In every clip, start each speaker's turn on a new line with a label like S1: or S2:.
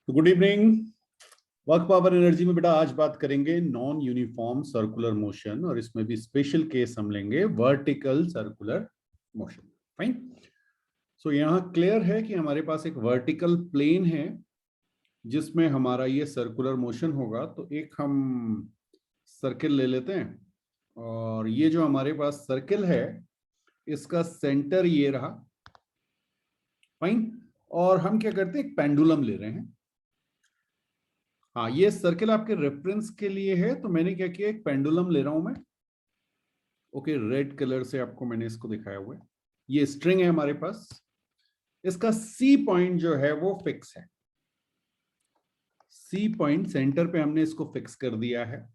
S1: तो good evening. Work power energy में बेटा आज बात करेंगे नॉन यूनिफॉर्म सर्कुलर मोशन, और इसमें भी स्पेशल केस हम लेंगे वर्टिकल सर्कुलर मोशन। फाइन। सो यहाँ क्लियर है कि हमारे पास एक वर्टिकल प्लेन है जिसमें हमारा ये सर्कुलर मोशन होगा। तो एक हम सर्किल ले लेते हैं, और ये जो हमारे पास सर्किल है इसका सेंटर ये रहा। फाइन। और हम क्या करते हैं, एक पेंडुलम ले रहे हैं। हाँ, ये सर्किल आपके रेफरेंस के लिए है, तो मैंने क्या किया, एक पेंडुलम ले रहा हूं मैं। ओके, रेड कलर से आपको मैंने इसको दिखाया हुआ है। ये स्ट्रिंग है हमारे पास, इसका सी पॉइंट जो है वो फिक्स है। सी पॉइंट सेंटर पे हमने इसको फिक्स कर दिया है।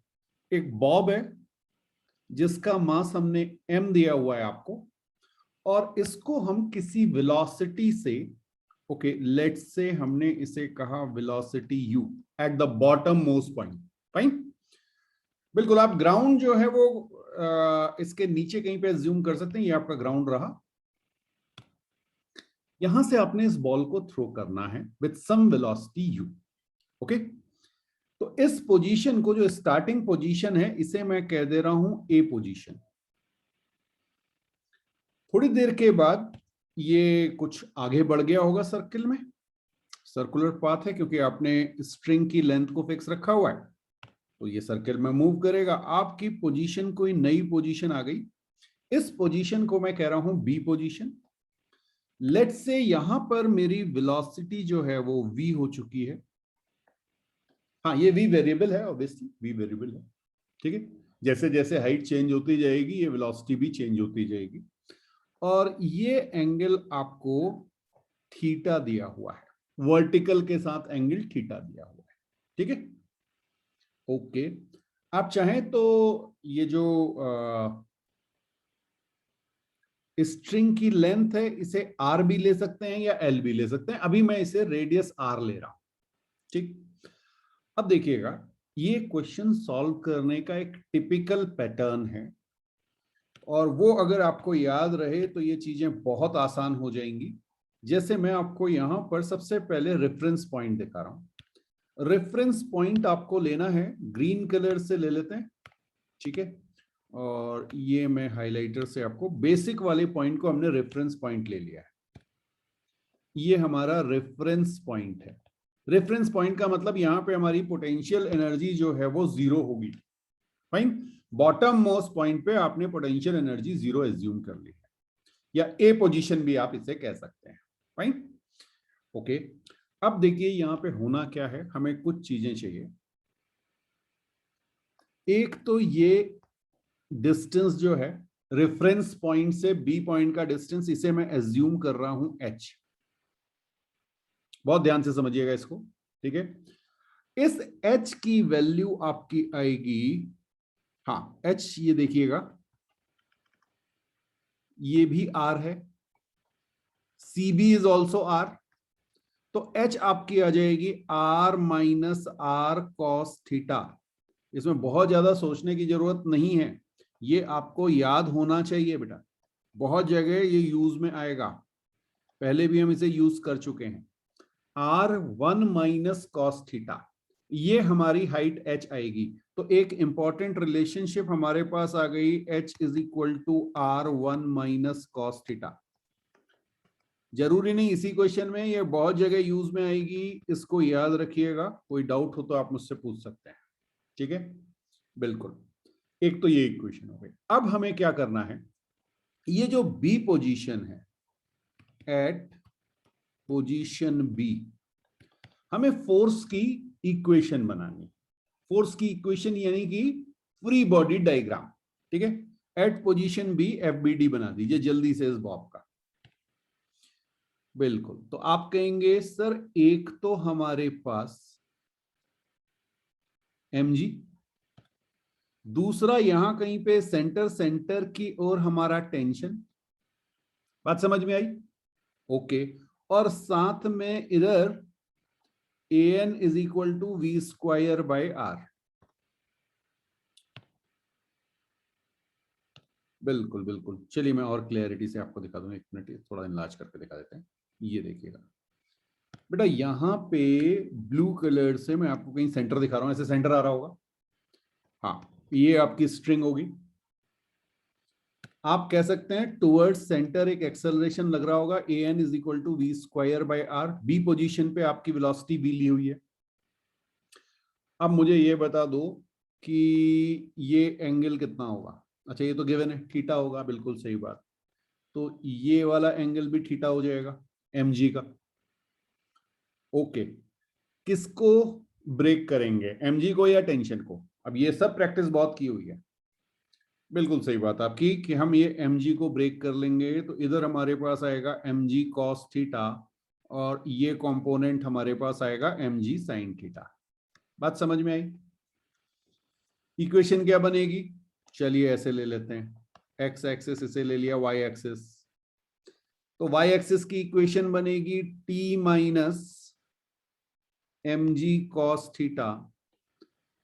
S1: एक बॉब है जिसका मास हमने एम दिया हुआ है आपको, और इसको हम किसी वेलोसिटी से, ओके लेट्स से हमने इसे कहा velocity you at the bottom most point. Fine. बिल्कुल, आप ग्राउंड जो है वो इसके नीचे कहीं पे ज्यूम कर सकते हैं। ये आपका ग्राउंड रहा। यहां से आपने इस बॉल को थ्रो करना है with some velocity u. Okay, तो इस पोजीशन को, जो स्टार्टिंग पोजीशन है, इसे मैं कह दे रहा हूं ए पोजीशन। थोड़ी देर के बाद ये कुछ आगे बढ़ गया होगा सर्किल में, सर्कुलर पाथ है क्योंकि आपने स्ट्रिंग की लेंथ को फिक्स रखा हुआ है, तो ये सर्किल में मूव करेगा। आपकी पोजीशन, कोई नई पोजीशन आ गई। इस पोजीशन को मैं कह रहा हूं बी पोजीशन। लेट्स से यहां पर मेरी वेलोसिटी जो है वो v हो चुकी है। हाँ, ये v वेरिएबल है, ऑब्वियसली v वेरिएबल है। ठीक है, जैसे जैसे हाइट चेंज होती जाएगी ये वेलोसिटी भी चेंज होती जाएगी। और ये एंगल आपको थीटा दिया हुआ है, वर्टिकल के साथ एंगल थीटा दिया हुआ है। ठीक है, ओके। आप चाहें तो ये जो स्ट्रिंग की लेंथ है इसे आर भी ले सकते हैं या एल भी ले सकते हैं। अभी मैं इसे रेडियस आर ले रहा हूं। ठीक, अब देखिएगा, ये क्वेश्चन सॉल्व करने का एक टिपिकल पैटर्न है, और वो अगर आपको याद रहे तो ये चीजें बहुत आसान हो जाएंगी। जैसे मैं आपको यहां पर सबसे पहले रेफरेंस पॉइंट दिखा रहा हूं। रेफरेंस पॉइंट आपको लेना है, ग्रीन कलर से ले लेते हैं। ठीक है, और ये मैं हाइलाइटर से आपको बेसिक वाले पॉइंट को हमने रेफरेंस पॉइंट ले लिया है। ये हमारा रेफरेंस पॉइंट है। रेफरेंस पॉइंट का मतलब यहां पे हमारी पोटेंशियल एनर्जी जो है वो जीरो होगी। फाइन। बॉटम मोस्ट पॉइंट पे आपने पोटेंशियल एनर्जी जीरो एज्यूम कर ली है, या ए पोजीशन भी आप इसे कह सकते हैं। Fine, okay. अब देखिए यहां पे होना क्या है, हमें कुछ चीजें चाहिए। एक तो ये डिस्टेंस जो है रेफरेंस पॉइंट से बी पॉइंट का डिस्टेंस, इसे मैं एज्यूम कर रहा हूं h। बहुत ध्यान से समझिएगा इसको। ठीक है, इस h की वैल्यू आपकी आएगी, हाँ h ये देखिएगा, ये भी r है, cb इज ऑल्सो r। तो h आपकी आ जाएगी r minus R cos theta. इसमें बहुत ज्यादा सोचने की जरूरत नहीं है, ये आपको याद होना चाहिए बेटा। बहुत जगह ये यूज में आएगा, पहले भी हम इसे यूज कर चुके हैं। r1 माइनस कॉस थीटा, ये हमारी हाइट h आएगी। तो एक इंपॉर्टेंट रिलेशनशिप हमारे पास आ गई, h is equal to r1 minus cos theta. जरूरी नहीं इसी क्वेश्चन में, ये बहुत जगह यूज में आएगी, इसको याद रखिएगा। कोई डाउट हो तो आप मुझसे पूछ सकते हैं। ठीक है, बिल्कुल। एक तो ये इक्वेशन हो गई। अब हमें क्या करना है, ये जो बी पोजीशन है, एट पोजीशन बी, हमें फोर्स की इक्वेशन बनानी। फोर्स की इक्वेशन यानी कि फ्री बॉडी डायग्राम। ठीक है, एट पोजीशन बी एफबीडी बना दीजिए जल्दी से इस बॉब का। बिल्कुल, तो आप कहेंगे सर एक तो हमारे पास mg, दूसरा यहां कहीं पे सेंटर, सेंटर की ओर हमारा टेंशन। बात समझ में आई? ओके, और साथ में इधर an is equal to v square by R. बिल्कुल बिल्कुल, चलिए मैं और क्लैरिटी से आपको दिखा दूं। एक मिनट, थोड़ा इनलार्ज करके दिखा देते हैं। ये देखिएगा, बेटा यहाँ पे ब्लू कलर से मैं आपको कहीं सेंटर दिखा रहा हूं, ऐसे सेंटर आ रहा होगा। हाँ, ये आपकी स्ट्रिंग होगी। आप कह सकते हैं टुवर्ड्स सेंटर एक एक्सेलरेशन लग रहा होगा, a n is equal to v square by r. B position पे आपकी वेलोसिटी बी ली हुई है। अब मुझे ये बता दो कि ये एंगल कितना होगा। अच्छा, ये तो गिवन है, थीटा होगा, बिल्कुल सही बात। तो ये वाला एंगल भी थीटा हो जाएगा एम जी का। ओके, किसको ब्रेक करेंगे, एम जी को या टेंशन को? अब ये सब प्रैक्टिस बहुत की हुई है। बिल्कुल सही बात आपकी कि हम ये एम जी को ब्रेक कर लेंगे, तो इधर हमारे पास आएगा एम जी कॉस थीटा और ये कंपोनेंट हमारे पास आएगा एम जी साइन थीटा। बात समझ में आई? इक्वेशन क्या बनेगी? चलिए ऐसे ले लेते हैं, एक्स एक्सिस इसे ले लिया, वाई एक्सिस। तो वाई एक्सिस की इक्वेशन बनेगी T minus M G cos theta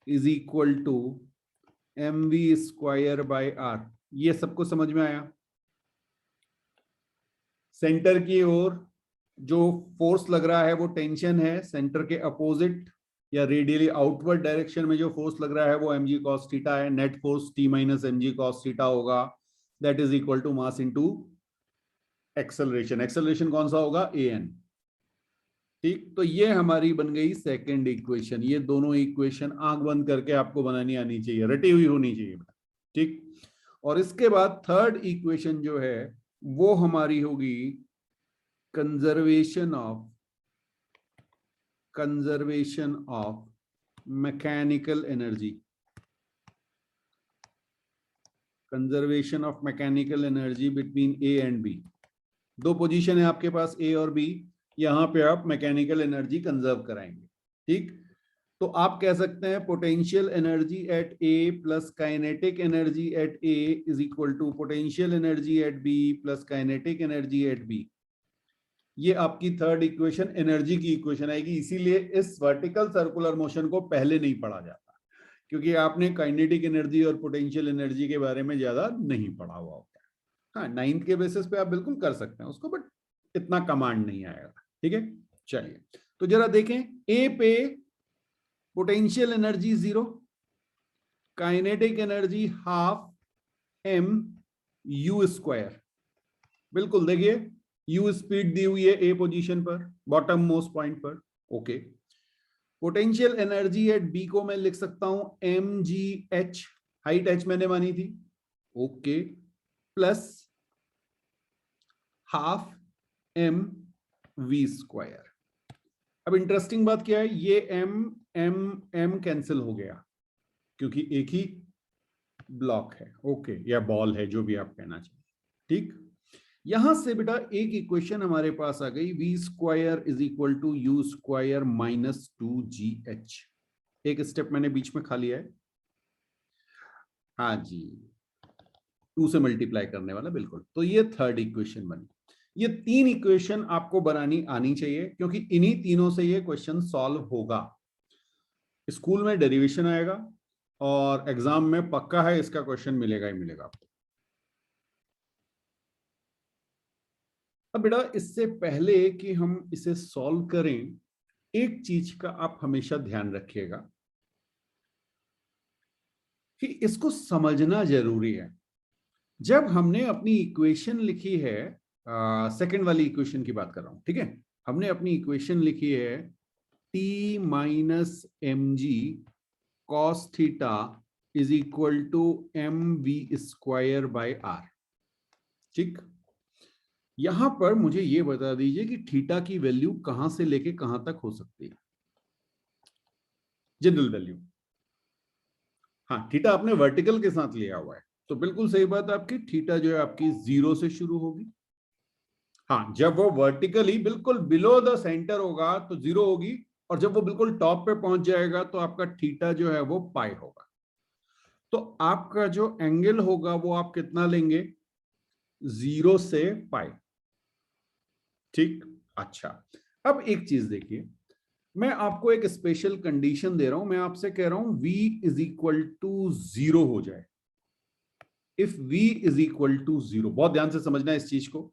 S1: is equal to M V square by R. ये सबको समझ में आया? सेंटर की ओर जो फोर्स लग रहा है वो टेंशन है, सेंटर के अपोजिट या रेडियली आउटवर्ड डायरेक्शन में जो फोर्स लग रहा है वो mg cos थीटा है। Net force t minus mg cos theta होगा, that is equal to mass into acceleration. Acceleration कौन सा होगा? an। ठीक, तो ये हमारी बन गई सेकंड इक्वेशन। ये दोनों इक्वेशन आंख बंद करके आपको बनानी आनी चाहिए, रटी हुई होनी चाहिए। ठीक, और इसके बाद थर्ड इक्वेशन जो है वो हमारी होगी conservation of mechanical energy. Conservation of mechanical energy between A and B. दो पोजीशन है आपके पास, ए और बी। यहां पे आप मैकेनिकल एनर्जी कंजर्व कराएंगे। ठीक, तो आप कह सकते हैं potential energy at A plus kinetic energy at A is equal to potential energy at B plus kinetic energy at B. ये आपकी थर्ड इक्वेशन एनर्जी की इक्वेशन आएगी। इसीलिए इस वर्टिकल सर्कुलर मोशन को पहले नहीं पढ़ा जाता, क्योंकि आपने काइनेटिक एनर्जी और पोटेंशियल एनर्जी के बारे में ज्यादा नहीं पढ़ा हुआ होता है। हाँ, 9th के बेसिस पे आप बिल्कुल कर सकते हैं उसको, बट इतना कमांड नहीं आएगा। ठीक है, चलिए तो जरा देखें। ए पे potential energy 0, kinetic energy half M U square. बिल्कुल देखिए, यू स्पीड दी हुई है ए पोजीशन पर, बॉटम मोस्ट पॉइंट पर। Okay, potential energy at B को मैं लिख सकता हूं M G H, height H मैंने मानी थी। Okay, plus half M V square. अब इंटरेस्टिंग बात क्या है, ये एम एम एम कैंसिल हो गया क्योंकि एक ही ब्लॉक है। ओके, या बॉल है, जो भी आप कहना चाहिए। ठीक, यहां से बेटा एक इक्वेशन हमारे पास आ गई, V square is equal to U square minus 2gh। एक स्टेप मैंने बीच में खा लिया है। हाँ जी, 2 से मल्टीप्लाई करने वाला, बिल्कुल। तो ये थर्ड इक्वेशन बनी। ये तीन इक्वेशन आपको बनानी आनी चाहिए, क्योंकि इन्हीं तीनों से ये क्वेश्चन सॉल्व होगा। स्कूल में डेरिवेशन आएगा और एग्जाम में पक्का है इसका क्वेश्चन मिलेगा ही मिलेगा आपको। अब बेटा इससे पहले कि हम इसे सॉल्व करें, एक चीज का आप हमेशा ध्यान रखिएगा कि इसको समझना जरूरी है। जब हमने अपनी इक्वेशन लिखी है, सेकंड वाली इक्वेशन की बात कर रहा हूं, ठीक है, हमने अपनी इक्वेशन लिखी है T minus M G cos theta is equal to M V square by R. ठीक, यहां पर मुझे यह बता दीजिए कि थीटा की वैल्यू कहां से लेके कहां तक हो सकती है? General value. हाँ, थीटा आपने वर्टिकल के साथ लिया हुआ है, तो बिल्कुल सही बात आपकी, थीटा जो है आपकी 0 से शुरू होगी। हाँ, जब वो वर्टिकली बिल्कुल बिलो द सेंटर होगा तो 0 होगी, और जब वो बिल्कुल टॉप पे पहुंच जाएगा तो आपका थीटा जो है वो पाई होगा। तो आपका जो एंगल होगा वो आप कितना लेंगे? 0 से पाई। ठीक, अच्छा, अब एक चीज देखिए, मैं आपको एक स्पेशल कंडीशन दे रहा हूं। मैं आपसे कह रहा हूं v इज इक्वल टू 0 हो जाए। If v is equal to 0, बहुत ध्यान से समझना इस चीज को।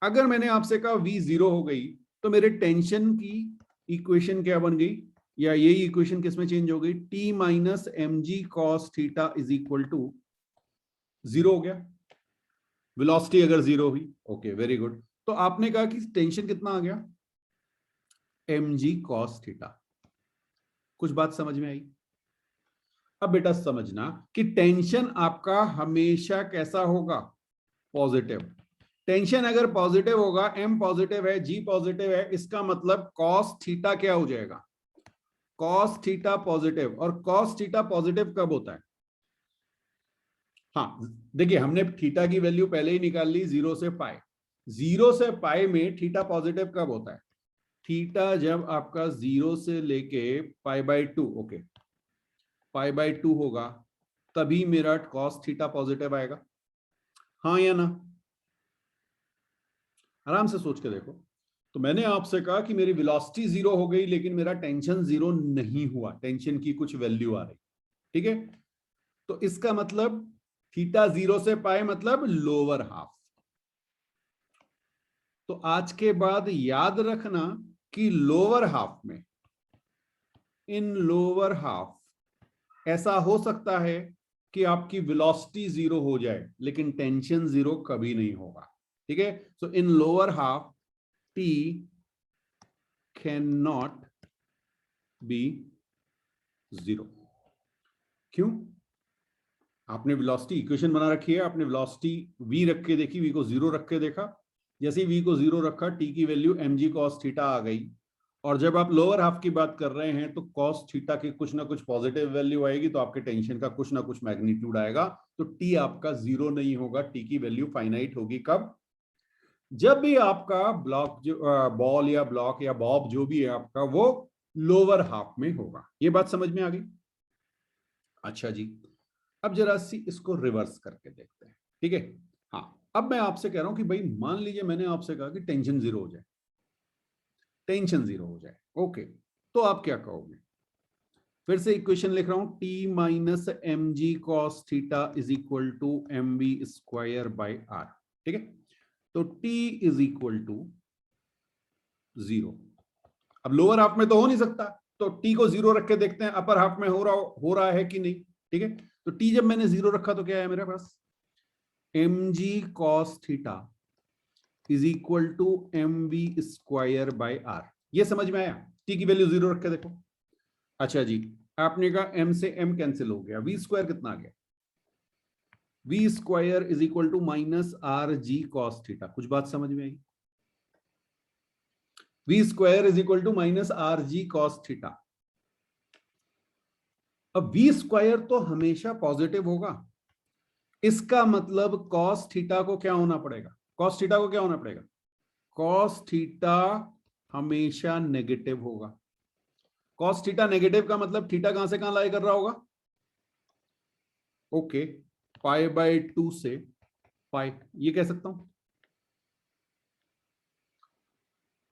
S1: अगर मैंने आपसे कहा v 0 हो गई, तो मेरे टेंशन की इक्वेशन क्या बन गई, या यही इक्वेशन किसमें चेंज हो गई, T minus M G cos theta is equal to 0 हो गया, वेलोसिटी अगर 0 हुई। Okay, very good. तो आपने कहा कि टेंशन कितना आ गया, एम जी कॉस थीटा। कुछ बात समझ में आई? अब बेटा समझना कि टेंशन आपका हमेशा कैसा होगा, पॉजिटिव। टेंशन अगर पॉजिटिव होगा, एम पॉजिटिव है, जी पॉजिटिव है, इसका मतलब कॉस थीटा क्या हो जाएगा, कॉस थीटा पॉजिटिव। और कॉस थीटा पॉजिटिव कब होता है, हाँ देखिए हमने थीटा की वैल्यू पहले ही निकाल ली 0 से पाई। 0 से पाई में थीटा पॉजिटिव कब होता है, थीटा जब आपका 0 से लेके pi by 2, okay pi by 2 होगा, तभी मेरा कॉस थीटा पॉजिटिव आएगा, हाँ या ना? आराम से सोच के देखो। तो मैंने आपसे कहा कि मेरी वेलोसिटी 0 हो गई, लेकिन मेरा टेंशन 0 नहीं हुआ, टेंशन की कुछ वैल्यू आ रही, ठीक है? तो इसका मतलब थीटा 0 से पाए मतलब लोअर हाफ। तो आज के बाद याद रखना कि लोअर हाफ में, इन लोअर हाफ ऐसा हो सकता है कि आपकी वेलोसिटी 0 हो जाए लेकिन टेंशन 0 कभी नहीं होगा, ठीक है? So in lower half T can not be 0। क्यों? आपने वेलोसिटी इक्वेशन बना रखी है, आपने वेलोसिटी v रख के देखी, v को 0 रख के देखा, जैसे v को 0 रखा t की वैल्यू mg cos थीटा आ गई। और जब आप लोअर हाफ की बात कर रहे हैं तो cos थीटा की कुछ ना कुछ पॉजिटिव वैल्यू आएगी, तो आपके टेंशन का कुछ ना कुछ मैग्नीट्यूड आएगा। तो t आपका 0 नहीं होगा, t की वैल्यू फाइनाइट होगी कब, जब भी आपका ब्लॉक जो बॉल या ब्लॉक या बॉब जो भी है आपका, वो लोअर हाफ में होगा। ये बात समझ में आ गई? अच्छा जी, अब जरा सी इसको रिवर्स करके देखते हैं, ठीक है? हाँ, अब मैं आपसे कह रहा हूं कि भाई मान लीजिए मैंने आपसे कहा कि टेंशन 0 हो जाए, टेंशन 0 हो जाए, ओके, तो आप क्या कहोगे? फिर से इक्वेशन लिख रहा हूं, T minus M G cos theta is equal to M B square by R, ठीक है? तो टी इज इक्वल टू 0। अब लोअर हाफ में तो हो नहीं सकता, तो टी को 0 रख के देखते हैं अपर हाफ में हो रहा है कि नहीं, ठीक है? तो टी जब मैंने 0 रखा तो क्या है मेरे पास, M G cos theta is equal to M B square by R. ये समझ में आया? टी की वैल्यू 0 रख के देखो। अच्छा जी, आपने कहा एम से एम कैंसिल हो गया, वी स्क्वायर कितना आ गया, V square is equal to minus R G cos theta. कुछ बात समझ में आई? V square is equal to minus R G cos theta. अब वी स्क्वायर तो हमेशा पॉजिटिव होगा, इसका मतलब कॉस थीटा को क्या होना पड़ेगा, कॉस थीटा को क्या होना पड़ेगा, कॉस थीटा हमेशा नेगेटिव होगा। कॉस थीटा नेगेटिव का मतलब थीटा कहां से कहां लाई कर रहा होगा, ओके पाई बाई 2 से पाई, ये कह सकता हूं,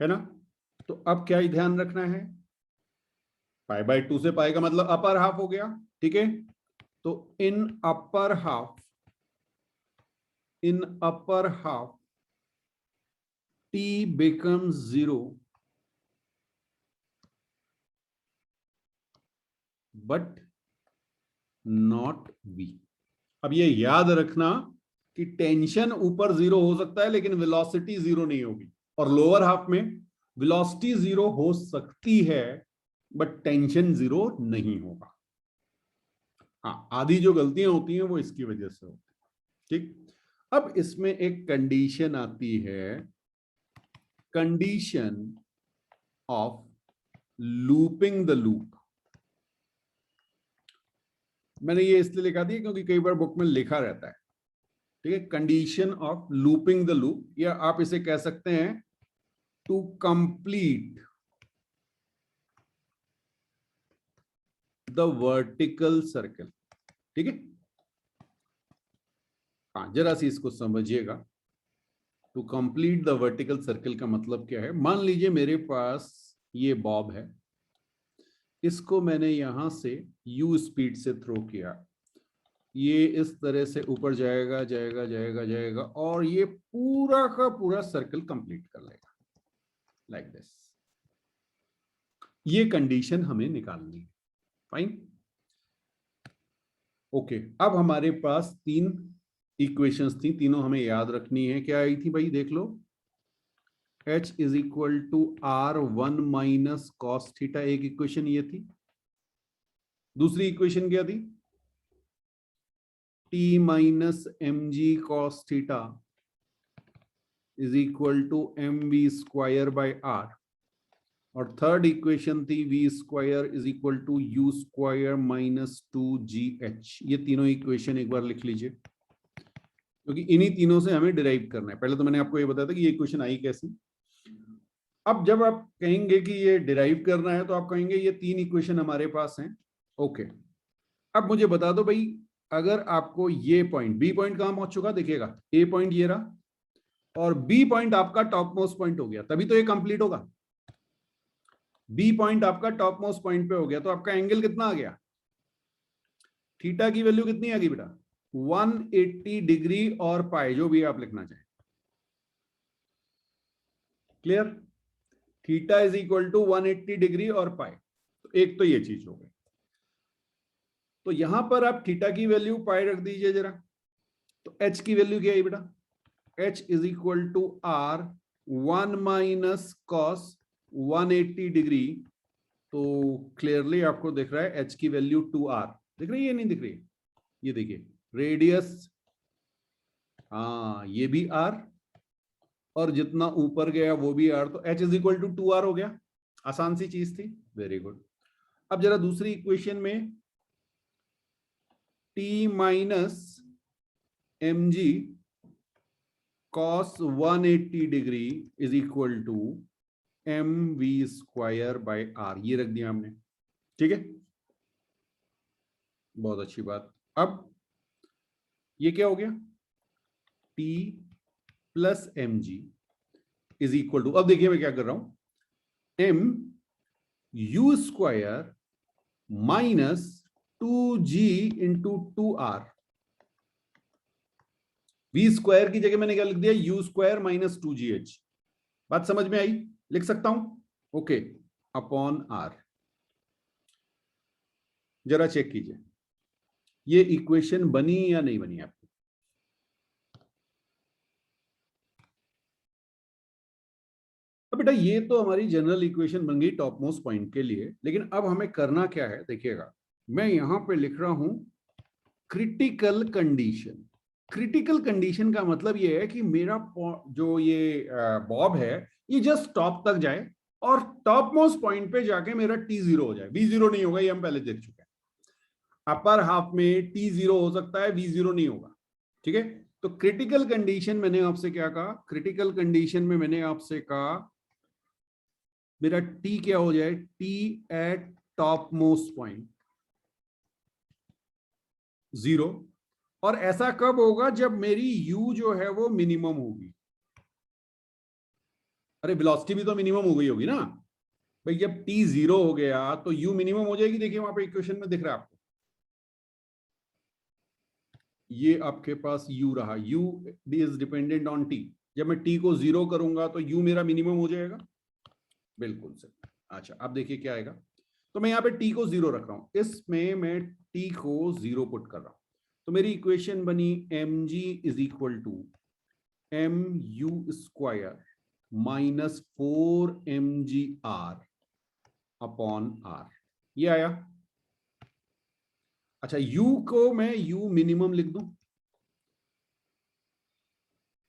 S1: है ना? तो अब क्या ही ध्यान रखना है, पाई बाई 2 से पाई का मतलब अपर हाफ हो गया, ठीक है? तो इन upper half, in upper half t becomes 0 but not v। अब ये याद रखना कि टेंशन ऊपर 0 हो सकता है लेकिन वेलोसिटी 0 नहीं होगी, और लोअर हाफ में वेलोसिटी 0 हो सकती है बट टेंशन 0 नहीं होगा। हाँ, आधी जो गलतियां होती हैं वो इसकी वजह से होती है, ठीक? अब इसमें एक कंडीशन आती है, condition of looping the loop. मैंने ये इसलिए लिखा दिया क्योंकि कई बार बुक में लिखा रहता है, ठीक है? Condition of looping the loop, या आप इसे कह सकते हैं to complete the vertical circle, ठीक है? हाँ, जरा सी इसको समझिएगा। To complete the vertical circle का मतलब क्या है, मान लीजिए मेरे पास ये बॉब है, इसको मैंने यहां से u स्पीड से थ्रो किया, ये इस तरह से ऊपर जाएगा जाएगा जाएगा जाएगा और ये पूरा का पूरा सर्कल कंप्लीट कर लेगा। Like this. ये कंडीशन हमें निकालनी है। Fine, okay. अब हमारे पास 3 इक्वेशंस थी, तीनों हमें याद रखनी है। क्या आई थी भाई, देख लो। H is equal to R1 minus cos theta, एक इक्वेशन ये थी। दूसरी इक्वेशन क्या थी, T minus mg cos theta is equal to mv square by R। और थर्ड इक्वेशन थी v square is equal to u square minus 2gh। ये तीनों इक्वेशन एक बार लिख लीजिए, क्योंकि इन्हीं तीनों से हमें डिराइव करना है। पहले तो मैंने आपको ये बताया था कि ये इक्वेशन आई कैसे। अब जब आप कहेंगे कि ये डिराइव करना है, तो आप कहेंगे ये 3 इक्वेशन हमारे पास हैं। ओके, अब मुझे बता दो भाई, अगर आपको ये पॉइंट, बी पॉइंट कहां पहुंच चुका देखिएगा, ए पॉइंट ये रहा, और बी पॉइंट आपका टॉप मोस्ट पॉइंट हो गया, तभी तो ये कंप्लीट होगा। बी पॉइंट आपका टॉप मोस्ट पॉइंट पे हो गया, तो आपका एंगल कितना आ गया, थीटा की वैल्यू कितनी आ गई बेटा, 180 डिग्री और पाई, जो भी आप लिखना चाहें। Clear, theta is equal to 180 degree और पाई। तो एक तो ये चीज हो गई। तो यहां पर आप थीटा की वैल्यू पाई रख दीजिए जरा। तो एच की वैल्यू क्या है बेटा, H is equal to R 1 minus cos 180 degree. तो क्लियरली आपको दिख रहा है एच की वैल्यू 2r, दिख रही है नहीं दिख रही है, ये देखिए रेडियस, हाँ ये भी r, और जितना ऊपर गया वो भी r, तो h is equal to 2r हो गया। आसान सी चीज थी, वेरी गुड। अब जरा दूसरी इक्वेशन में t minus M G cos 180 degree is equal to M V square by R, ये रख दिया हमने। ठीक है, बहुत अच्छी बात। अब ये क्या हो गया, t plus M G is equal to, अब देखिए मैं क्या कर रहा हूं, M U square minus 2g into 2r। V square की जगह मैंने क्या लिख दिया, यू स्क्वायर माइनस 2gh। बात समझ में आई, लिख सकता हूं, ओके, अपॉन आर। जरा चेक कीजिए ये इक्वेशन बनी या नहीं बनी आपकी। अब बेटा ये तो हमारी जनरल इक्वेशन बन गई टॉप मोस्ट पॉइंट के लिए, लेकिन अब हमें करना क्या है देखिएगा, मैं यहां पे लिख रहा हूं क्रिटिकल कंडीशन। क्रिटिकल कंडीशन का मतलब ये है कि मेरा जो ये बॉब है ये जस्ट टॉप तक जाए और टॉप मोस्ट पॉइंट पे जाके मेरा टी जीरो हो जाए। बी जीरो नहीं होगा, ये हम पहले देख चुके हैं। अपर हाफ में टी जीरो हो सकता है, बी जीरो नहीं होगा। ठीक है, तो क्रिटिकल कंडीशन मैंने आपसे क्या कहा, क्रिटिकल कंडीशन में मैंने आपसे कहा मेरा टी क्या हो जाए, T eight top most point 0। और ऐसा कब होगा, जब मेरी u जो है वो मिनिमम होगी। अरे वेलोसिटी भी तो मिनिमम हो गई होगी ना भाई, जब t 0 हो गया तो u मिनिमम हो जाएगी। देखिए वहां पे इक्वेशन में दिख रहा है आपको, ये आपके पास u रहा, u is dependent on t। जब मैं t को 0 करूंगा तो u मेरा मिनिमम हो जाएगा, बिल्कुल सही। अच्छा अब देखिए क्या आएगा, तो मैं यहाँ पे t को 0 रख रहा हूं, इसमें मैं t को 0 पुट कर रहा हूं, तो मेरी इक्वेशन बनी mg is equal to M U square minus 4mgr upon r, ये आया। अच्छा u को मैं u मिनिमम लिख दूं,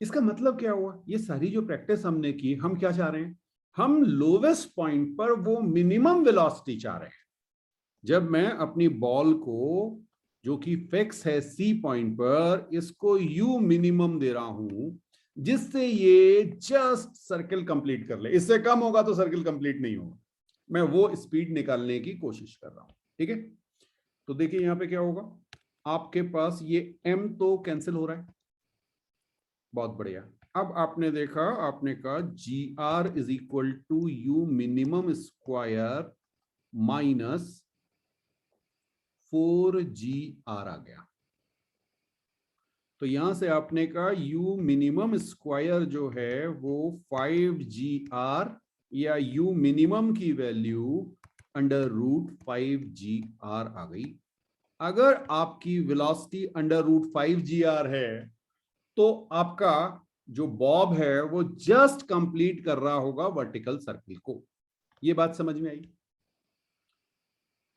S1: इसका मतलब क्या हुआ, ये सारी जो प्रैक्टिस हमने की, हम क्या चाह रहे हैं, हम लोवेस्ट पॉइंट पर वो मिनिमम वेलोसिटी चाह रहे हैं। जब मैं अपनी बॉल को जो कि फिक्स है सी पॉइंट पर, इसको यू मिनिमम दे रहा हूं, जिससे ये जस्ट सर्किल कंप्लीट कर ले, इससे कम होगा तो सर्किल कंप्लीट नहीं होगा। मैं वो स्पीड निकालने की कोशिश कर रहा हूं। ठीक है, तो देखिए यहां पे क्या होगा, आपके पास ये m तो कैंसिल हो रहा है, बहुत बढ़िया। अब आपने देखा, आपने कहा G R is equal to U minimum square minus 4gr आ गया। तो यहां से आपने कहा u मिनिमम स्क्वायर जो है वो 5gr या u मिनिमम की वैल्यू अंडर रूट 5gr आ गई। अगर आपकी वेलोसिटी अंडर रूट 5gr है तो आपका जो बॉब है वो जस्ट कंप्लीट कर रहा होगा वर्टिकल सर्किल को। ये बात समझ में आई?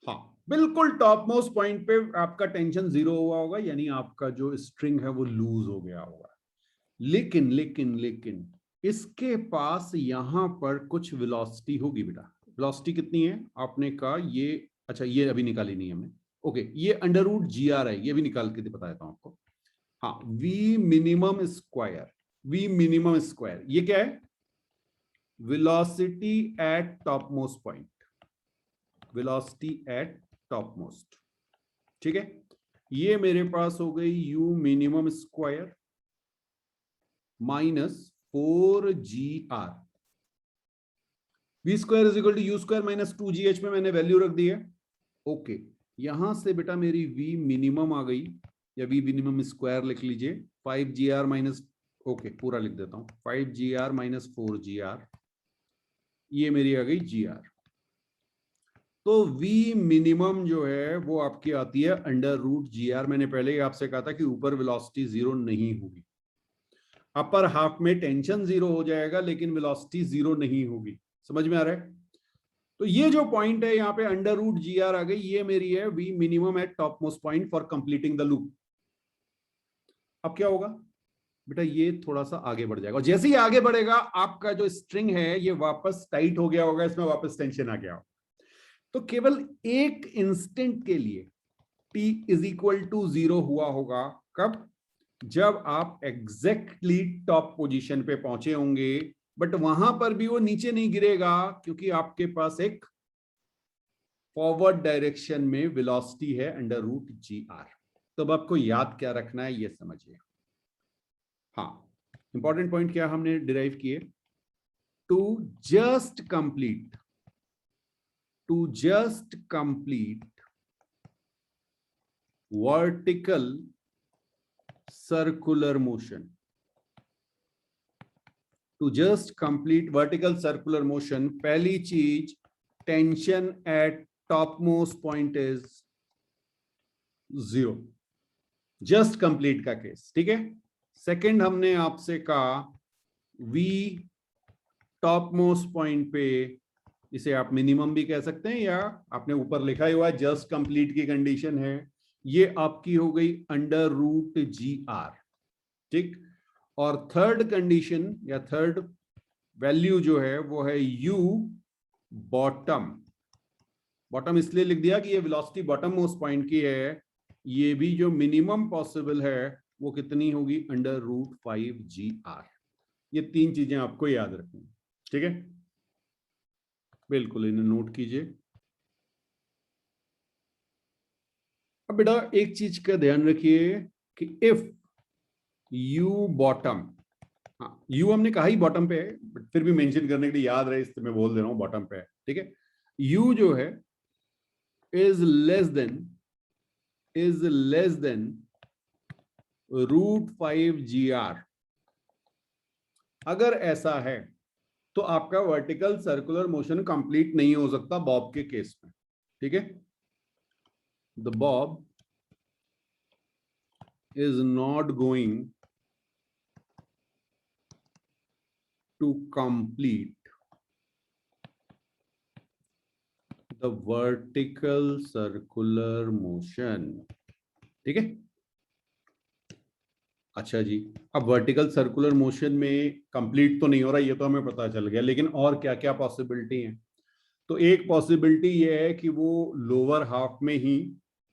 S1: हाँ, बिल्कुल टॉप मोस्ट पॉइंट पे आपका टेंशन जीरो हुआ होगा, यानी आपका जो स्ट्रिंग है वो लूज हो गया होगा। लेकिन लेकिन लेकिन इसके पास यहां पर कुछ वेलोसिटी होगी बेटा। वेलोसिटी कितनी है आपने कहा? ये अच्छा, ये अभी निकाली नहीं हमने। ओके, ये अंडर रूट जी आर है, ये भी निकाल के बता देता हूं आपको। हाँ, V minimum square, V minimum square ये क्या है? Velocity at top most point, velocity at top most. ठीक है, ये मेरे पास हो गई u minimum square minus 4gr, V square is equal to U square minus 2gh में मैंने वैल्यू रख दी है। ओके, यहां से बेटा मेरी v मिनिमम आ गई, या v मिनिमम स्क्वायर लिख लीजिए 5gr माइनस, ओके पूरा लिख देता हूं, 5gr माइनस 4gr, ये मेरी आ गई gr। तो v मिनिमम जो है वो आपकी आती है अंडर रूट gr। मैंने पहले ही आपसे कहा था कि ऊपर वेलोसिटी जीरो नहीं होगी, अपर हाफ में टेंशन जीरो हो जाएगा लेकिन वेलोसिटी जीरो नहीं होगी। समझ में आ रहा है? तो ये जो पॉइंट है यहाँ पे अंडर रूट जी आर आ गई, ये मेरी है V minimum at top most point for completing the loop. अब क्या होगा बेटा? ये थोड़ा सा आगे बढ़ जाएगा, और जैसे ही आगे बढ़ेगा आपका जो स्ट्रिंग है ये वापस टाइट हो गया होगा, इसमें वापस टेंशन आ गया होगा। तो केवल एक इंस्टेंट के लिए t is equal to zero हुआ होगा। कब? जब आप एग्जैक्टली टॉप पोजीशन पे पहुंचे होंगे, बट वहां पर भी वो नीचे नहीं गिरेगा क्योंकि आपके पास एक फॉरवर्ड डायरेक्शन में वेलोसिटी है अंडर रूट जी आर। तो अब आपको याद क्या रखना है ये समझिए। हाँ, इंपॉर्टेंट पॉइंट क्या हमने डिराइव किए? To just complete, to just complete vertical circular motion, to just complete vertical circular motion, पहली चीज tension at top most point is zero, just complete का केस। ठीक है, सेकंड हमने आपसे कहा वी टॉप मोस्ट पॉइंट पे, इसे आप मिनिमम भी कह सकते हैं या आपने ऊपर लिखा ही हुआ है जस्ट कंप्लीट की कंडीशन है, ये आपकी हो गई अंडर रूट जी आर। ठीक, और थर्ड कंडीशन या थर्ड वैल्यू जो है वो है u बॉटम। बॉटम इसलिए लिख दिया कि ये वेलोसिटी बॉटम मोस्ट पॉइंट की है, ये भी जो मिनिमम पॉसिबल है वो कितनी होगी? Under root 5gr। ये तीन चीजें आपको याद रखनी। ठीक है, बिल्कुल इन्हें नोट कीजिए। अब बेटा एक चीज का ध्यान रखिए कि इफ u बॉटम, हाँ यू हमने कहा ही बॉटम पे है, बट फिर भी मेंशन करने के लिए याद रहे इसलिए मैं बोल दे रहा हूं बॉटम पे है। ठीक है, यू जो है is less than, is less than root 5gr। अगर ऐसा है तो आपका वर्टिकल सर्कुलर मोशन कंप्लीट नहीं हो सकता बॉब के केस में। ठीक है, the bob is not going to complete the vertical circular motion. ठीक है, अच्छा जी, अब वर्टिकल सर्कुलर मोशन में कंप्लीट तो नहीं हो रहा, ये तो हमें पता चल गया, लेकिन और क्या क्या पॉसिबिलिटी है? तो एक पॉसिबिलिटी ये है कि वो लोअर हाफ में ही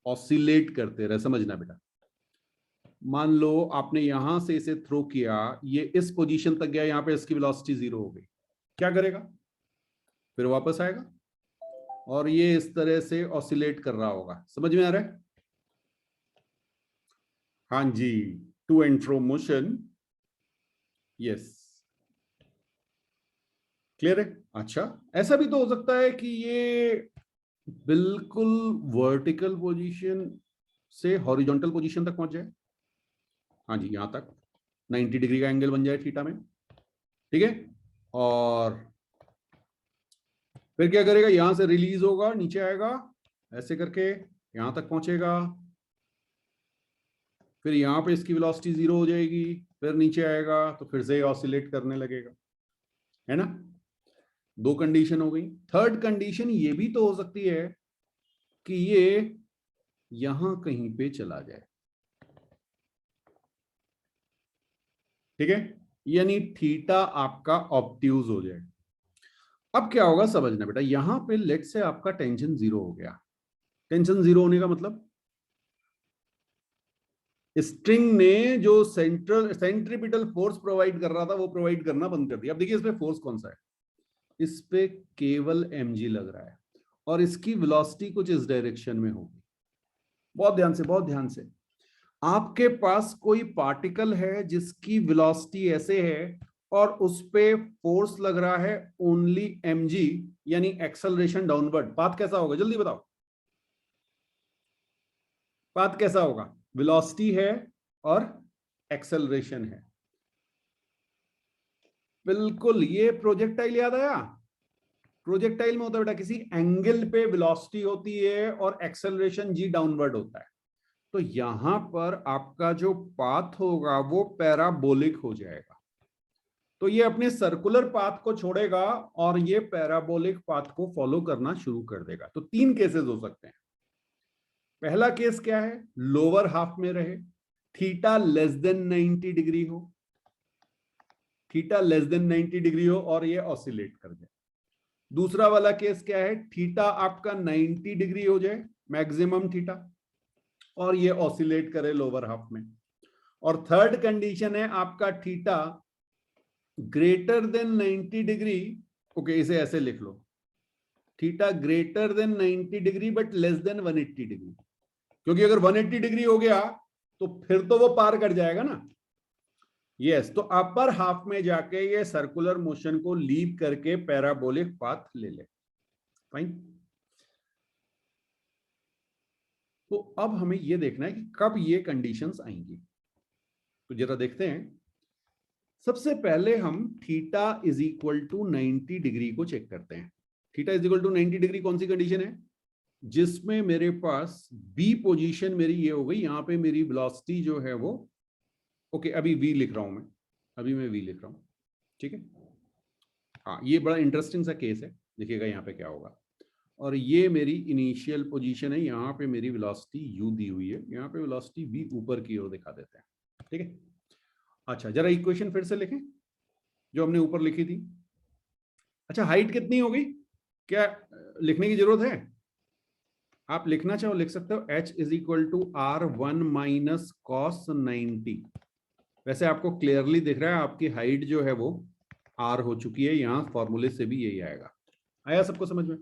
S1: ऑसिलेट करते रहे। समझना बेटा, मान लो आपने यहां से इसे थ्रो किया, ये इस पोजीशन तक गया, यहां पे इसकी वेलोसिटी जीरो हो गई, क्या करेगा? फिर वापस आएगा और ये इस तरह से ऑसिलेट कर रहा होगा। समझ में आ रहा है? हाँ जी, to and fro motion. Yes, clear है? अच्छा, ऐसा भी तो हो सकता है कि ये बिल्कुल वर्टिकल पोजीशन से हॉरिजॉन्टल पोजीशन तक पहुंच जाए। हाँ जी, यहां तक 90 डिग्री का एंगल बन जाए थीटा में। ठीक है, और फिर क्या करेगा, यहां से रिलीज होगा, नीचे आएगा, ऐसे करके यहां तक पहुंचेगा, फिर यहां पे इसकी वेलोसिटी 0 हो जाएगी, फिर नीचे आएगा तो फिर से ऑसिलेट करने लगेगा, है ना। दो कंडीशन हो गई। थर्ड कंडीशन ये भी तो हो सकती है कि ये यहां कहीं पे चला जाए, ठीक है, यानी थीटा आपका ऑब्ट्यूज हो जाए। अब क्या होगा समझना बेटा, यहां पे लेट से आपका टेंशन 0 हो गया। टेंशन 0 होने का मतलब स्ट्रिंग ने जो सेंट्रीपिटल फोर्स प्रोवाइड कर रहा था वो प्रोवाइड करना बंद कर दिया। अब देखिए इसमें फोर्स कौन सा है, इस पे केवल mg लग रहा है और इसकी वेलोसिटी कुछ इस डायरेक्शन में होगी। बहुत ध्यान से, बहुत ध्यान से, आपके पास कोई पार्टिकल है जिसकी वेलोसिटी ऐसे है और उस पे फोर्स लग रहा है ओनली mg, यानी एक्सेलरेशन डाउनवर्ड। पाथ कैसा होगा जल्दी बताओ, पाथ कैसा होगा, वेलोसिटी है और एक्सेलरेशन है। बिल्कुल, ये प्रोजेक्टाइल याद आया, प्रोजेक्टाइल में होता है बेटा किसी एंगल पे वेलोसिटी होती है और एक्सेलरेशन जी डाउनवर्ड होता है। तो यहां पर आपका जो पाथ होगा वो पैराबोलिक हो जाएगा, तो ये अपने सर्कुलर पाथ को छोड़ेगा और ये पैराबोलिक पाथ को फॉलो करना शुरू कर देगा। तो तीन केसेस हो सकते हैं। पहला केस क्या है, लोअर हाफ में रहे, थीटा लेस देन 90 डिग्री हो, थीटा लेस देन 90 डिग्री हो और ये ऑसिलेट कर जाए। दूसरा वाला केस क्या है, थीटा आपका 90 डिग्री हो जाए, मैक्सिमम थीटा, और ये ऑसिलेट करे लोअर हाफ में। और थर्ड कंडीशन है आपका theta greater than 90 degree, okay इसे ऐसे लिख लो, theta greater than 90 degree but less than 180 degree, क्योंकि अगर 180 डिग्री हो गया तो फिर तो वो पार कर जाएगा ना। यस, तो अपर हाफ में जाके ये सर्कुलर मोशन को लीव करके पैराबोलिक पाथ ले ले। फाइन। तो अब हमें ये देखना है कि कब ये कंडीशंस आएंगी, तो जरा देखते हैं। सबसे पहले हम theta is equal to 90 degree को चेक करते हैं। Theta is equal to 90 degree कौन सी कंडीशन है, जिसमें मेरे पास बी पोजीशन मेरी ये हो गई, यहां पे मेरी वेलोसिटी जो है वो, ओके अभी वी लिख रहा हूं मैं, अभी मैं वी लिख रहा हूं, ठीक है। हाँ, ये बड़ा इंटरेस्टिंग सा केस है, देखिएगा यहाँ पे क्या होगा। और ये मेरी इनिशियल पोजीशन है, यहाँ पे मेरी वेलोसिटी u दी हुई है, यहाँ पे वेलोसिटी v ऊपर की ओर दिखा देते हैं, ठीक है। अच्छा जरा इक्वेशन फिर से लिखें जो हमने ऊपर लिखी थी। अच्छा हाइट कितनी हो गई, क्या लिखने की जरूरत है, आप लिखना चाहो लिख सकते हो, h is equal to r1 minus cos 90। वैसे आपको क्लियरली दिख रहा है आपकी हाइट जो है वो r हो चुकी है, यहाँ फॉर्मूले से भी यही आएगा। आया सबको समझ में।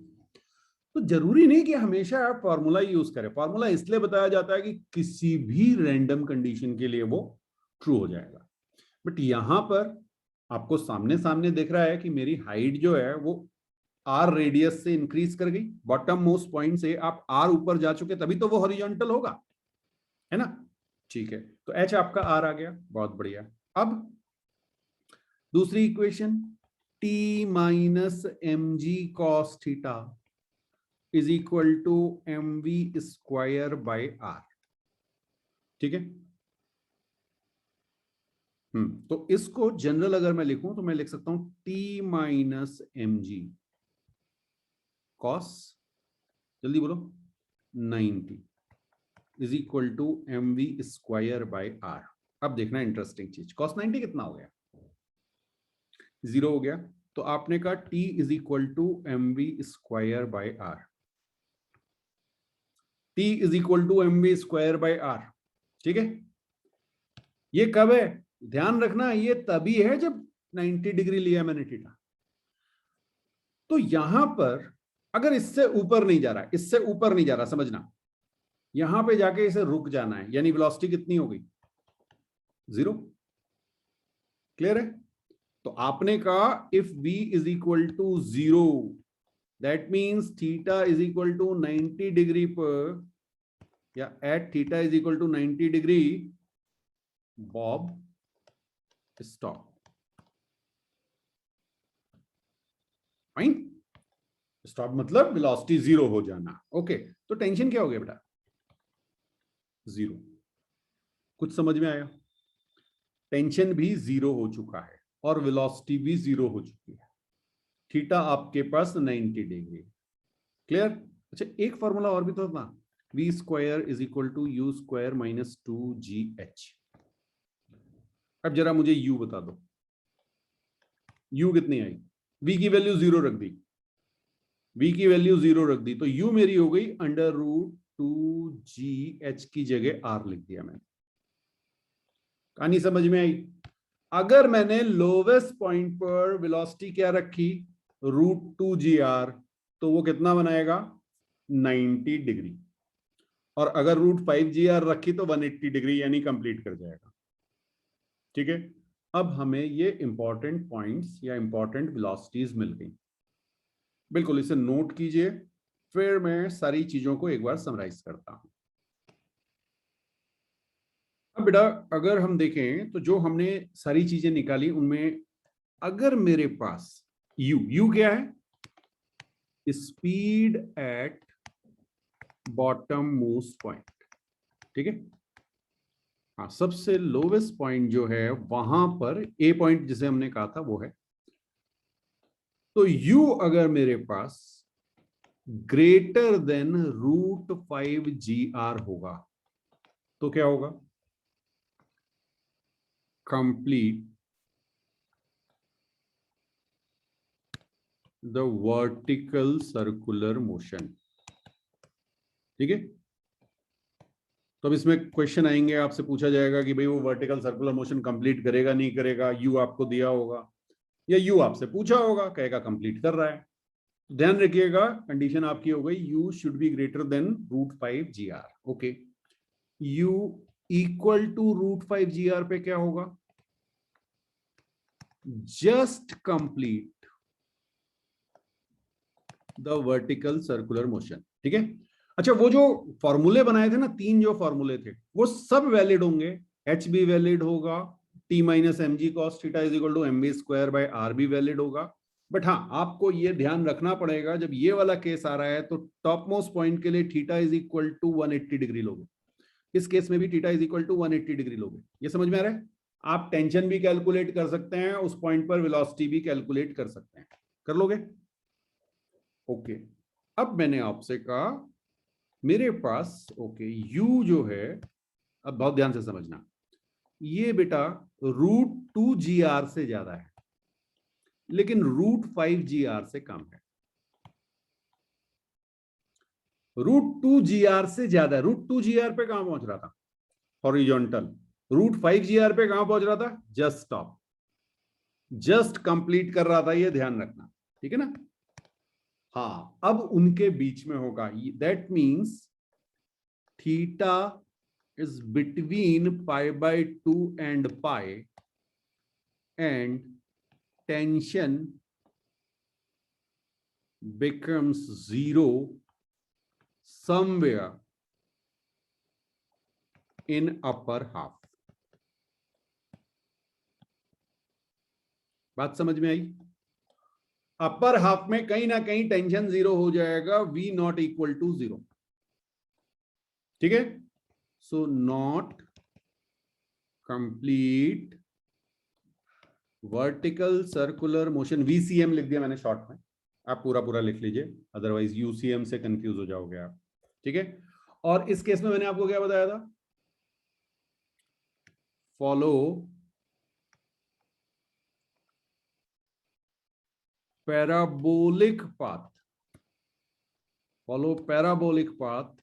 S1: तो जरूरी नहीं कि हमेशा आप फॉर्मूला यूज करें, फॉर्मूला इसलिए बताया जाता है कि किसी भी रैंडम कंडीशन के लिए वो ट्रू हो जाएगा। बट यहां पर आपको सामने सामने दिख रहा है कि मेरी हाइट जो है वो आर रेडियस से इंक्रीज कर गई, बॉटम मोस्ट पॉइंट से आप आर ऊपर जा चुके, तभी तो वो हॉरिजॉन्टल होगा, है ना। ठीक है, तो एच आपका आर आ गया, बहुत बढ़िया। अब दूसरी equation, T minus M G cos theta is equal to M V square by R, ठीक है। तो इसको जनरल अगर मैं लिखूं तो मैं लिख सकता हूं T minus M G cos, जल्दी बोलो, 90 is equal to M V square by R. अब देखना इंटरेस्टिंग चीज, कॉस 90 कितना हो गया, 0 हो गया। तो आपने कहा T is equal to M V square by R, T is equal to M V square by R, ठीक है। ये कब है, ध्यान रखना ये तभी है जब 90 डिग्री लिया मैंने थीटा। तो यहां पर अगर इससे ऊपर नहीं जा रहा, इससे ऊपर नहीं जा रहा, समझना यहां पे जाके इसे रुक जाना है, यानी वेलोसिटी कितनी हो गई, 0। क्लियर है। तो आपने कहा if v is equal to 0 that means theta is equal to 90 degree पर, या at theta is equal to 90 degree bob stop. Fine, stop मतलब वेलोसिटी जीरो हो जाना। ओके, तो टेंशन क्या हो गया बेटा? जीरो। कुछ समझ में आया? टेंशन भी जीरो हो चुका है और वेलोसिटी भी जीरो हो चुकी है। थीटा आपके पास 90 डिग्री। क्लियर? अच्छा, एक फॉर्मूला और भी तो था, V square is equal to U square minus 2GH। अब जरा मुझे u बता दो, u कितनी आई? v की वैल्यू जीरो रख दी, v की वैल्यू जीरो रख दी, तो u मेरी हो गई अंडर रूट 2GH की जगह r लिख दिया मैंने। कहानी समझ में आई? अगर मैंने लोवेस्ट पॉइंट पर वेलोसिटी क्या रखी, √2GR, तो वो कितना बनाएगा? 90 डिग्री। और अगर √5GR रखी तो 180 डिग्री, यानी कंप्लीट कर जाएगा। ठीक है, अब हमें ये इंपॉर्टेंट पॉइंट्स या इंपॉर्टेंट वेलोसिटीज मिल गई। बिल्कुल, इसे नोट कीजिए, फिर मैं सारी चीजों को एक बार समराइज करता हूं। अब बेटा अगर हम देखें तो जो हमने सारी चीजें निकाली उनमें अगर मेरे पास u क्या है? Speed at bottom most point. ठीक है, हाँ, सबसे लोवेस्ट पॉइंट जो है वहां पर ए पॉइंट जिसे हमने कहा था वो है। तो u अगर मेरे पास ग्रेटर देन √5GR होगा तो क्या होगा? Complete the vertical circular motion. ठीक है, तो अब इसमें क्वेश्चन आएंगे, आपसे पूछा जाएगा कि भाई वो वर्टिकल सर्कुलर मोशन कंप्लीट करेगा नहीं करेगा। यू आपको दिया होगा या यू आपसे पूछा होगा, कहेगा कंप्लीट कर रहा है। ध्यान रखिएगा, कंडीशन आपकी हो गई you should be greater than √5GR। Okay, you equal to √5GR पे क्या होगा? Just complete the vertical circular motion. ठीक है, अच्छा, वो जो फॉर्मूले बनाए थे ना, तीन जो फॉर्मूले थे वो सब वैलिड होंगे। एच भी वैलिड होगा, T minus M G cos theta is equal to M B square by R भी वैलिड होगा। बट हाँ, आपको ये ध्यान रखना पड़ेगा, जब ये वाला केस आ रहा है तो टॉप मोस्ट पॉइंट के लिए theta is equal to 180 degree लोगे। इस केस में भी theta is equal to 180 degree लोगे। ये समझ में आ रहा है? आप टेंशन भी कैलकुलेट कर सकते हैं, उस पॉइंट पर वेलोसिटी भी कैलकुलेट कर सकते हैं। कर लोगे? ओके, अब मैंने आपसे कहा मेरे पास ओके u जो है, अब बहुत ध्यान से समझना, ये बेटा √2GR से ज्यादा है लेकिन √5GR से कम है। √2GR से ज्यादा है। √2GR पे कहां पहुंच रहा था? हॉरिजॉन्टल। √5GR पे कहां पहुंच रहा था? जस्ट स्टॉप, जस्ट कंप्लीट कर रहा था, ये ध्यान रखना। ठीक है ना? हाँ, अब उनके बीच में होगा, that means theta is between π/2 and pi, and tension becomes zero somewhere in upper half। बात समझ में आई? अपर हाफ में कहीं ना कहीं टेंशन जीरो हो जाएगा, v not equal to zero. ठीक है, so not complete vertical circular motion, VCM लिख दिया मैंने शॉर्ट में, आप पूरा पूरा लिख लीजिए, अदरवाइज UCM से कंफ्यूज हो जाओगे आप। ठीक है, और इस केस में मैंने आपको क्या बताया था? Follow parabolic path, follow parabolic path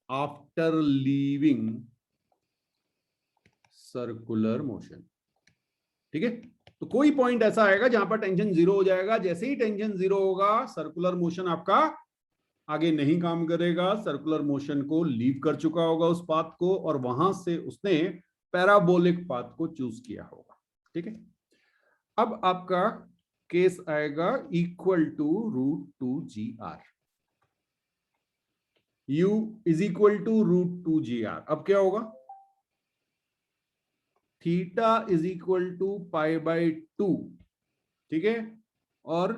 S1: after leaving circular motion. ठीक है, तो कोई पॉइंट ऐसा आएगा जहां पर टेंशन जीरो हो जाएगा। जैसे ही टेंशन जीरो होगा, सर्कुलर मोशन आपका आगे नहीं काम करेगा, सर्कुलर मोशन को लीव कर चुका होगा उस पाथ को, और वहां से उसने पैराबोलिक पाथ को चूज किया होगा। ठीक है, अब आपका केस आएगा equal to √2GR। u is equal to √2GR। अब क्या होगा? Theta is equal to π/2। ठीक है, और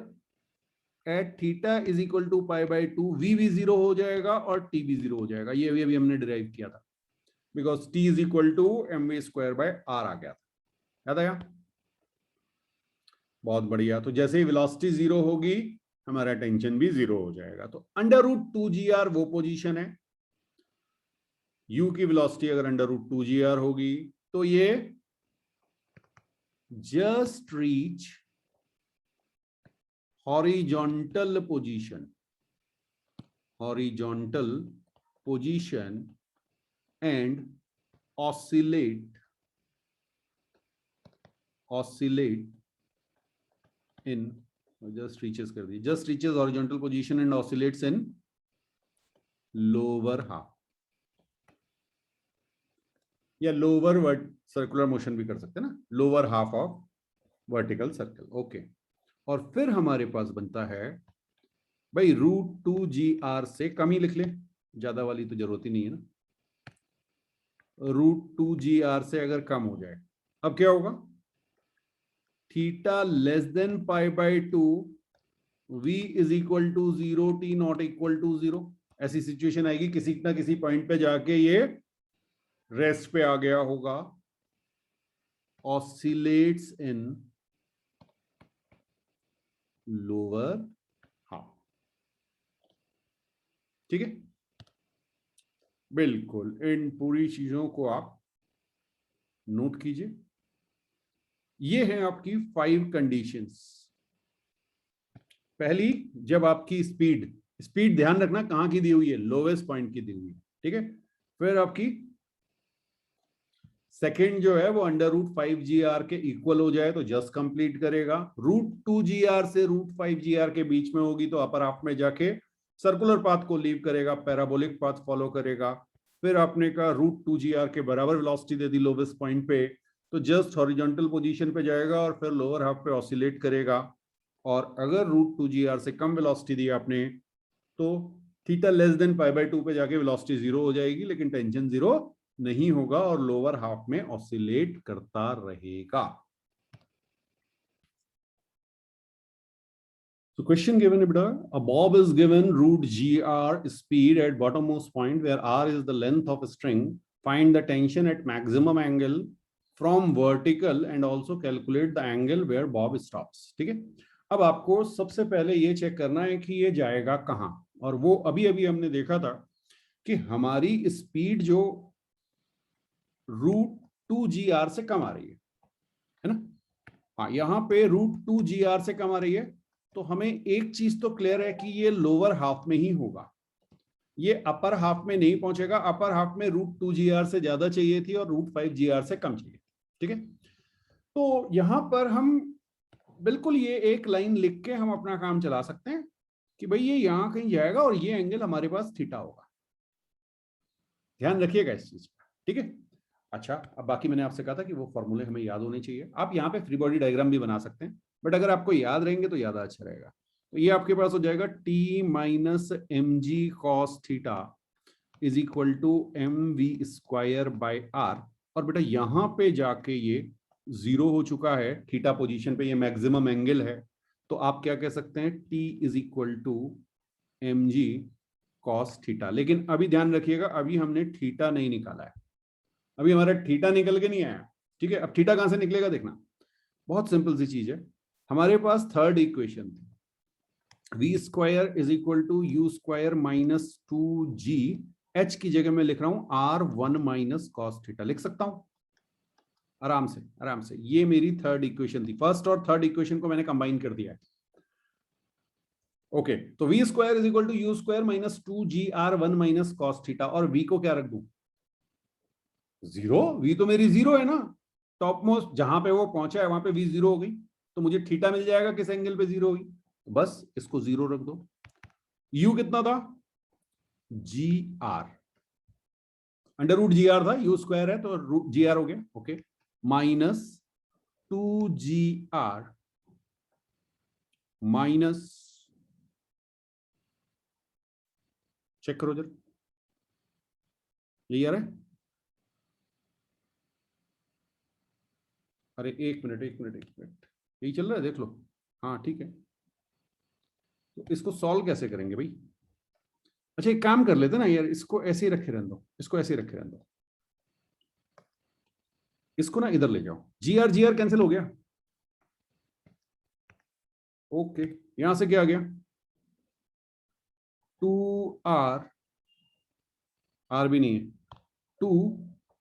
S1: at theta is equal to pi by two V भी जीरो हो जाएगा और टी भी जीरो हो जाएगा। ये अभी हमने डिराइव किया था, because T is equal to M V square by R आ गया था, याद आया? बहुत बढ़िया। तो जैसे ही वेलोसिटी जीरो होगी हमारा टेंशन भी जीरो हो जाएगा। तो under root two G R वो पोजीशन है, u की वेलोसिटी अगर under root two G R होगी तो ये just reach horizontal position, horizontal position and oscillate in, just reaches कर दी, just reaches horizontal position and oscillates in lower half या लोअर सर्कुलर मोशन भी कर सकते हैं ना, lower half of vertical circle. Okay, और फिर हमारे पास बनता है भाई रूट टू जी आर से कम ही लिख ले, ज्यादा वाली तो जरूरत ही नहीं है ना, रूट टू जी आर से अगर कम हो जाए अब क्या होगा, theta less than pi by two v is equal to zero, T not equal to zero. ऐसी सिचुएशन आएगी किसी ना किसी पॉइंट पे जाके ये रेस्ट पे आ गया होगा, ऑसिलेट्स इन लोअर हाफ। ठीक है, बिल्कुल इन पूरी चीजों को आप नोट कीजिए। ये है आपकी 5 कंडीशंस। पहली, जब आपकी स्पीड, स्पीड ध्यान रखना कहां की दी हुई है, लोवेस्ट पॉइंट की दी हुई है, ठीक है। फिर आपकी सेकेंड जो है वो अंडर रूट 5 GR के इक्वल हो जाए तो जस्ट कंप्लीट करेगा, रूट 2 GR से रूट 5 GR के बीच में होगी तो अपर हाफ में जाके सर्कुलर पाथ को लीव करेगा, पैराबोलिक पाथ फॉलो करेगा। फिर आपने कहा रूट 2 GR के बराबर वेलोसिटी दे दी लोवेस्ट पॉइंट पे तो जस्ट हॉरिजॉन्टल पोजीशन पे जाएगा और फिर लोअर हाफ पे ऑसिलेट करेगा। और अगर रूट 2 GR से कम वेलोसिटी दी आपने तो theta less than pi by to पे जाके वेलोसिटी जीरो हो जाएगी, लेकिन टेंशन जीरो नहीं होगा और लोअर हाफ में ऑसिलेट करता रहेगा। So question given, a bob is given root gr speed at bottommost point where r is the length of a string. Find the tension at maximum angle from vertical and also calculate the angle where bob stops. ठीक है, अब आपको सबसे पहले ये check करना है कि ये जाएगा कहां, और वो अभी अभी हमने देखा था कि हमारी स्पीड जो रूट 2 GR से कम आ रही है ना। हाँ, यहाँ पे रूट 2 GR से कम आ रही है तो हमें एक चीज तो क्लियर है कि ये लोअर हाफ में ही होगा, ये अपर हाफ में नहीं पहुंचेगा। अपर हाफ में रूट 2 GR से ज्यादा चाहिए थी और रूट 5 GR से कम चाहिए। ठीक है, तो यहां पर हम बिल्कुल ये एक लाइन लिख के हम अपना काम चला सकते हैं कि भाई ये यहां कहीं जाएगा और ये एंगल हमारे पास थीटा होगा। ध्यान रखिएगा इस चीज का, ठीक है। अच्छा, अब बाकी मैंने आपसे कहा था कि वो फॉर्मूले हमें याद होने चाहिए। आप यहाँ पे फ्री बॉडी डायग्राम भी बना सकते हैं, बट अगर आपको याद रहेंगे तो ज्यादा अच्छा रहेगा। तो ये आपके पास हो जाएगा T minus M G cos theta is equal to M V square by R. और बेटा यहाँ पे जाके ये जीरो हो चुका है, थीटा पोजीशन पे ये मैक्सिमम एंगल है, तो आप क्या कह सकते हैं, T is equal to M G cos theta. लेकिन अभी ध्यान रखिएगा, अभी हमने थीटा नहीं निकाला है, अभी हमारा थीटा निकल के नहीं आया। ठीक है, अब थीटा कहां से निकलेगा देखना, बहुत सिंपल सी चीज है। हमारे पास थर्ड इक्वेशन थी, V square is equal to U square minus 2g, H की जगह मैं लिख रहा हूं r1 माइनस कॉस थीटा, लिख सकता हूं आराम से आराम से। ये मेरी थर्ड इक्वेशन थी, फर्स्ट और थर्ड इक्वेशन को मैंने कंबाइन कर दिया है। ओके, तो V square is equal to U square minus 2g r1 minus cos theta, और v को क्या रख दूं, जीरो। वी तो मेरी जीरो है ना, टॉप मोस्ट जहां पे वो पहुंचा है वहां पे वी जीरो हो गई, तो मुझे थीटा मिल जाएगा किस एंगल पे जीरो हुई, बस इसको जीरो रख दो। यू कितना था, G R, under root G R था, यू स्क्वायर है तो रूट जी आर हो गया। Okay, minus 2 GR minus, check करो जरा, क्लियर है? अरे एक मिनट एक मिनट एक मिनट, यही चल रहा है देख लो। हाँ ठीक है, तो इसको सॉल्व कैसे करेंगे भाई? अच्छा एक काम कर लेते ना यार, इसको ऐसे ही रखे रहने दो, इसको ऐसे ही रखे रहने दो, इसको ना इधर ले जाओ, जी आर कैंसिल हो गया। ओके, यहां से क्या आ गया? 2r, आर भी नहीं है,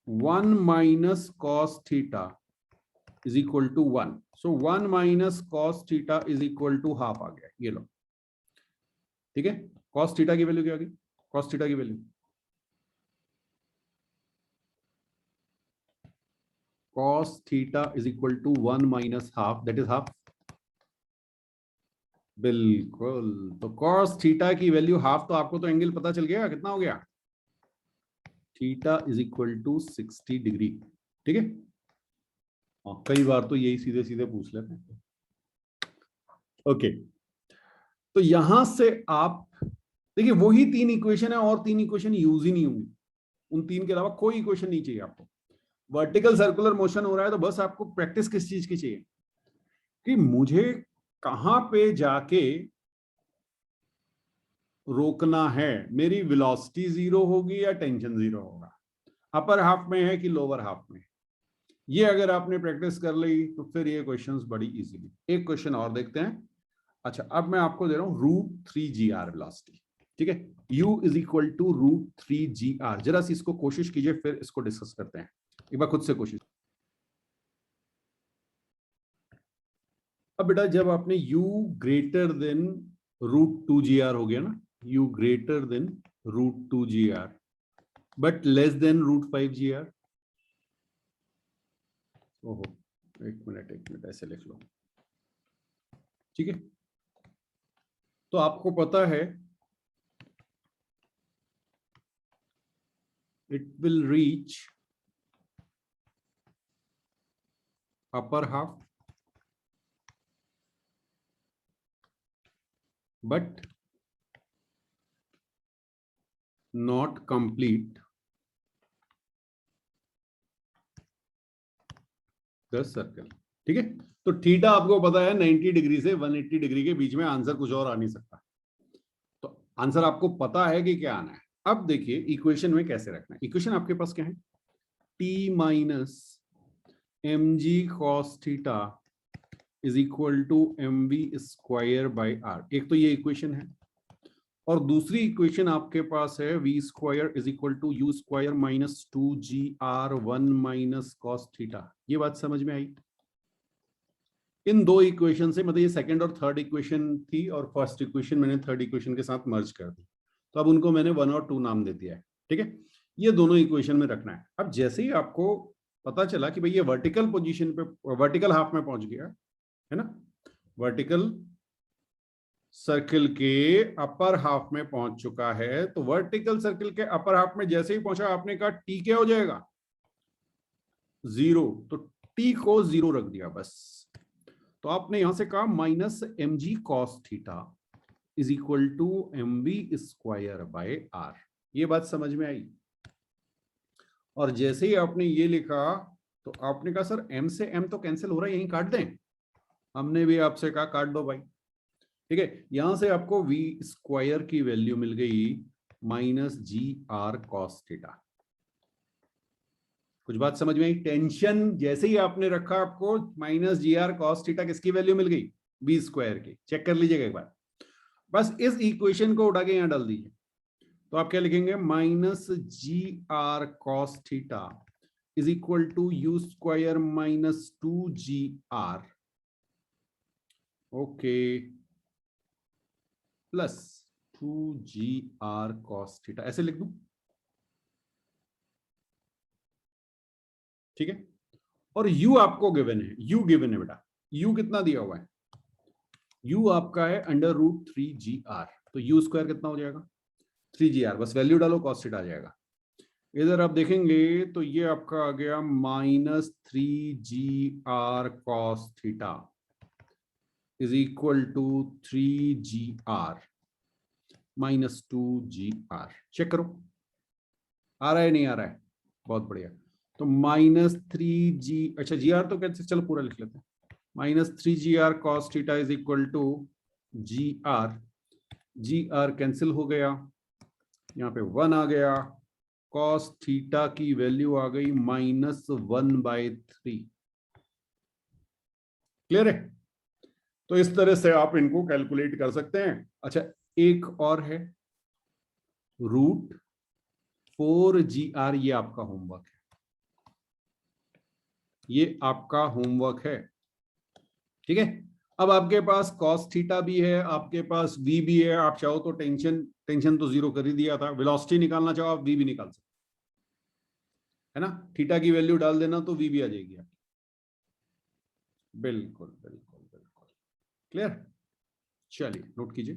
S1: 1 minus cos theta is equal to 1। So 1 minus cos theta is equal to half आ गया, ये लो। ठीक है, कॉस थीटा की वैल्यू क्या आ गई? कॉस थीटा की value cos theta is equal to 1 minus half, that is half। बिल्कुल, तो cos थीटा की वैल्यू हाफ, तो आपको तो एंगल पता चल गया कितना हो गया, theta is equal to 60 degree. ठीक है, कई बार तो यही सीधे सीधे पूछ लेते हैं। ओके, तो यहां से आप देखिए वही 3 इक्वेशन है, और 3 इक्वेशन यूज ही नहीं होंगी, उन 3 के अलावा कोई इक्वेशन नहीं चाहिए आपको। वर्टिकल सर्कुलर मोशन हो रहा है तो बस आपको प्रैक्टिस किस चीज की चाहिए, कि मुझे कहां पे जाके रोकना है, मेरी वेलोसिटी 0 होगी या टेंशन 0 होगा, अपर हाफ में है कि लोअर हाफ में। ये अगर आपने प्रैक्टिस कर ली तो फिर ये क्वेश्चंस बड़ी इजीली। एक क्वेश्चन और देखते हैं। अच्छा, अब मैं आपको दे रहा हूं √3 GR वेलोसिटी। ठीक है, U is equal to √3 GR। जरा सी इसको कोशिश कीजिए, फिर इसको डिस्कस करते हैं। एक बार खुद से कोशिश। अब बेटा जब आपने U ग्रेटर देन √2 GR हो गया ना, U greater than √2 GR but less then √5 GR। ओहो, एक मिनट ऐसे लिख लो। ठीक है, तो आपको पता है it will reach upper half but not complete the circle। ठीक है, तो थीटा आपको पता है 90 डिग्री से 180 डिग्री के बीच में, आंसर कुछ और आ नहीं सकता। तो आंसर आपको पता है कि क्या आना है। अब देखिए इक्वेशन में कैसे रखना है। इक्वेशन आपके पास क्या है, t minus mg cos theta is equal to mv square by r। एक तो ये इक्वेशन है, और दूसरी इक्वेशन आपके पास है v square is equal to u square minus 2gr 1 minus cos theta. ये बात समझ में आई? इन दो इक्वेशन से, मतलब ये सेकंड और थर्ड इक्वेशन थी, और फर्स्ट इक्वेशन मैंने थर्ड इक्वेशन के साथ मर्ज कर दी, तो अब उनको मैंने 1 और 2 नाम दे दिया है। ठीक है, ये दोनों इक्वेशन में रखना है। अब जैसे ही आपको पता चला कि भाई ये वर्टिकल पोजीशन पे, वर्टिकल हाफ में पहुंच गया है ना, वर्टिकल सर्किल के अपर हाफ में पहुंच चुका है, तो वर्टिकल सर्किल के अपर हाफ में जैसे ही पहुंचा, आपने कहा टी क्या हो जाएगा, 0। तो टी को 0 रख दिया बस। तो आपने यहां से कहा minus mg cos theta is equal to mv square by r। ये बात समझ में आई? और जैसे ही आपने ये लिखा, तो आपने कहा सर m से m तो कैंसिल हो रहा है, यहीं काट दें। हमने भी आपसे कहा काट दो भाई। ठीक है, यहां से आपको v स्क्वायर की वैल्यू मिल गई माइनस GR cos थीटा। कुछ बात समझ में आई? टेंशन जैसे ही आपने रखा, आपको माइनस GR cos थीटा किसकी वैल्यू मिल गई, v स्क्वायर की। चेक कर लीजिएगा एक बार, बस इस इक्वेशन को उठा के यहां डाल दीजिए। तो आप क्या लिखेंगे, minus GR cos theta is equal to u square minus 2GR, okay, plus 2GR cos theta, ऐसे लिख दूं। ठीक है, और u आपको गिवन है, u गिवन है बेटा। u कितना दिया हुआ है, u आपका है √3GR, तो u स्क्वायर कितना हो जाएगा, 3GR। बस वैल्यू डालो, cos थीटा आ जाएगा। इधर आप देखेंगे तो ये आपका आ गया minus 3GR cos theta is equal to 3GR minus 2GR। Check करो आ रहा है नहीं आ रहा है, बहुत बढ़िया। तो माइनस 3G, अच्छा GR तो कैसे, चलो पूरा लिख लेते हैं। Minus 3GR cos theta is equal to GR G R cancel हो गया, यहाँ पे 1 आ गया, कॉस थीटा की वैल्यू आ गई -1/3। क्लियर है? तो इस तरह से आप इनको कैलकुलेट कर सकते हैं। अच्छा, एक और है √4GR, ये आपका होमवर्क है, ये आपका होमवर्क है। ठीक है, अब आपके पास कॉस थीटा भी है, आपके पास v भी है, आप चाहो तो टेंशन तो जीरो कर ही दिया था, वेलोसिटी निकालना चाहो आप v भी निकाल सकते है ना, थीटा की वैल्यू डाल देना तो v भी आ जाएगी आपकी। बिल्कुल बिल्कुल बिल्कुल क्लियर। चलिए नोट कीजिए।